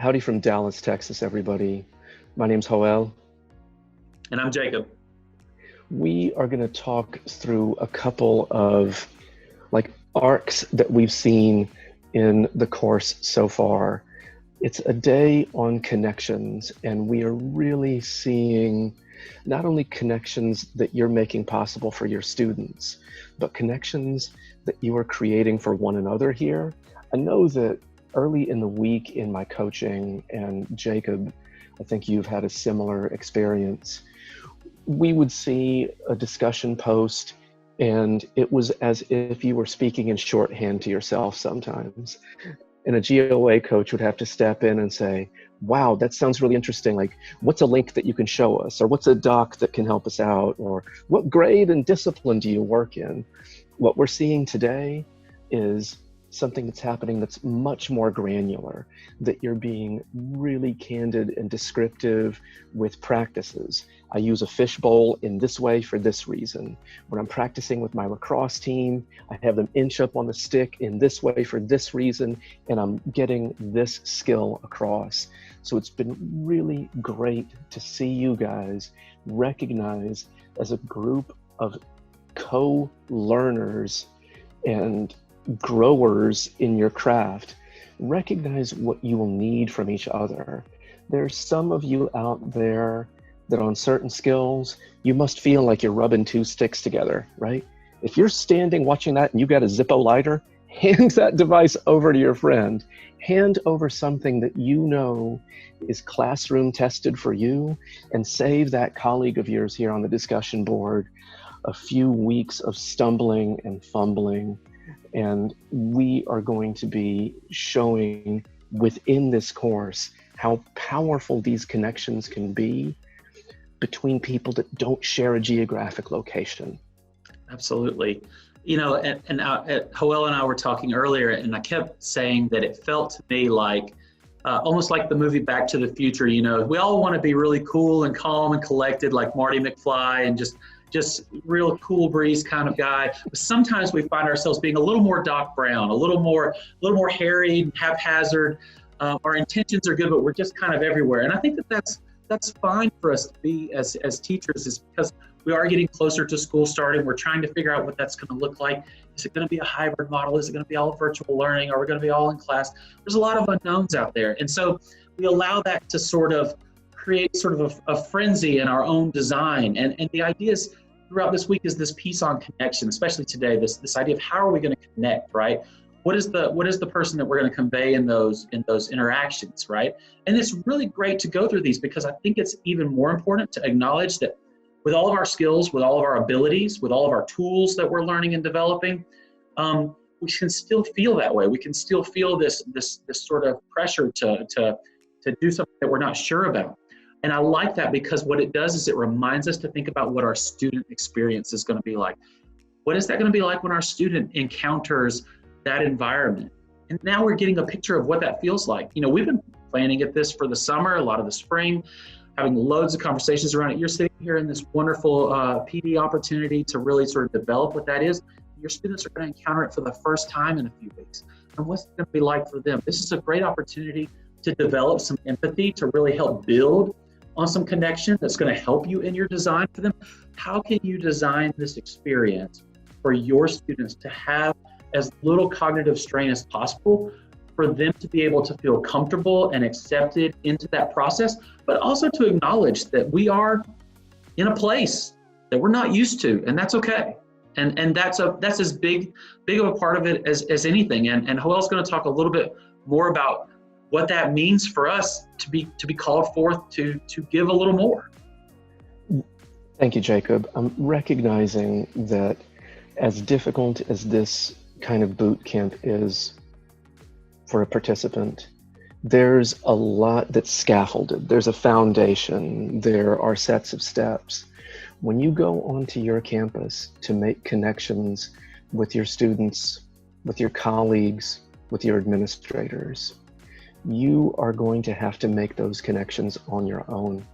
Howdy from Dallas, Texas, everybody. My name's Joel. And I'm Jacob. We are going to talk through a couple of arcs that we've seen in the course so far. It's a day on connections, and we are really seeing not only connections that you're making possible for your students, but connections that you are creating for one another here. I know that early in the week in my coaching, and Jacob, I think you've had a similar experience, we would see a discussion post and it was as if you were speaking in shorthand to yourself sometimes. And a GOA coach would have to step in and say, wow, that sounds really interesting. Like, what's a link that you can show us? Or what's a doc that can help us out? Or what grade and discipline do you work in? What we're seeing today is something that's happening that's much more granular, that you're being really candid and descriptive with practices. I use a fishbowl in this way for this reason. When I'm practicing with my lacrosse team, I have them inch up on the stick in this way for this reason, and I'm getting this skill across. So it's been really great to see you guys recognize as a group of co-learners and growers in your craft, recognize what you will need from each other. There's some of you out there that on certain skills, you must feel like you're rubbing two sticks together, right? If you're standing watching that and you got a Zippo lighter, hand that device over to your friend. Hand over something that you know is classroom tested for you, and save that colleague of yours here on the discussion board a few weeks of stumbling and fumbling. And we are going to be showing within this course how powerful these connections can be between people that don't share a geographic location. Absolutely. You know, and Joel and I were talking earlier, and I kept saying that it felt to me like almost like the movie Back to the Future. You know, we all want to be really cool and calm and collected like Marty McFly and just real cool breeze kind of guy. But sometimes we find ourselves being a little more Doc Brown, a little more harried, haphazard. Our intentions are good, but we're just kind of everywhere. And I think that's fine for us to be as teachers, is because we are getting closer to school starting. We're trying to figure out what that's going to look like. Is it going to be a hybrid model? Is it going to be all virtual learning? Are we going to be all in class? There's a lot of unknowns out there. And so we allow that to sort of create sort of a frenzy in our own design. And the idea is throughout this week is this piece on connection, especially today, this idea of how are we going to connect, right? What is the person that we're going to convey in those interactions, right? And it's really great to go through these, because I think it's even more important to acknowledge that with all of our skills, with all of our abilities, with all of our tools that we're learning and developing, we can still feel that way. We can still feel this sort of pressure to do something that we're not sure about. And I like that, because what it does is it reminds us to think about what our student experience is going to be like. What is that going to be like when our student encounters that environment? And now we're getting a picture of what that feels like. You know, we've been planning at this for the summer, a lot of the spring, having loads of conversations around it. You're sitting here in this wonderful PD opportunity to really sort of develop what that is. Your students are going to encounter it for the first time in a few weeks. And what's it going to be like for them? This is a great opportunity to develop some empathy, to really help build on some connection that's going to help you in your design for them. How can you design this experience for your students to have as little cognitive strain as possible, for them to be able to feel comfortable and accepted into that process, but also to acknowledge that we are in a place that we're not used to, and that's okay. And that's as big of a part of it as anything. And Joel's going to talk a little bit more about what that means for us to be called forth to give a little more. Thank you, Jacob. I'm recognizing that as difficult as this kind of boot camp is for a participant, there's a lot that's scaffolded. There's a foundation. There are sets of steps. When you go onto your campus to make connections with your students, with your colleagues, with your administrators, you are going to have to make those connections on your own.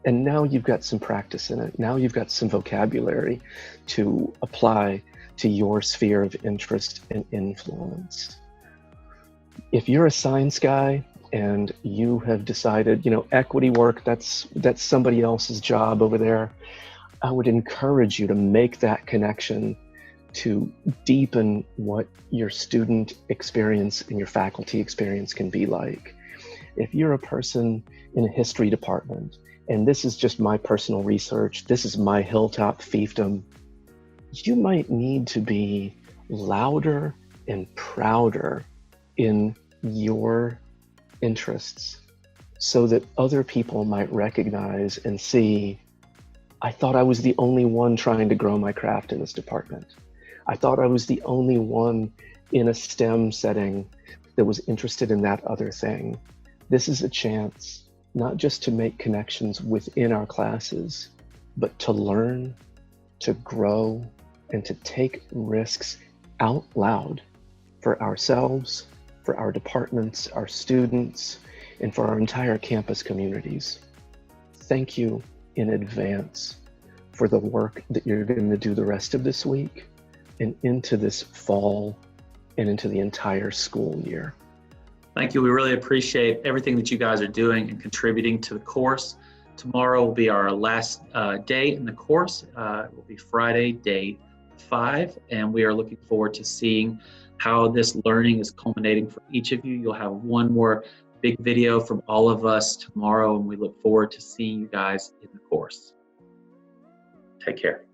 And now you've got some practice in it. Now you've got some vocabulary to apply to your sphere of interest and influence. If you're a science guy and you have decided, equity work, that's somebody else's job over there, I would encourage you to make that connection to deepen what your student experience and your faculty experience can be like. If you're a person in a history department, and this is just my personal research, this is my hilltop fiefdom, you might need to be louder and prouder in your interests so that other people might recognize and see, I thought I was the only one trying to grow my craft in this department. I thought I was the only one in a STEM setting that was interested in that other thing. This is a chance not just to make connections within our classes, but to learn, to grow, and to take risks out loud for ourselves, for our departments, our students, and for our entire campus communities. Thank you in advance for the work that you're going to do the rest of this week and into this fall and into the entire school year. Thank you. We really appreciate everything that you guys are doing and contributing to the course. Tomorrow will be our last day in the course. It will be Friday, day 5, and we are looking forward to seeing how this learning is culminating for each of you. You'll have one more big video from all of us tomorrow, and we look forward to seeing you guys in the course. Take care.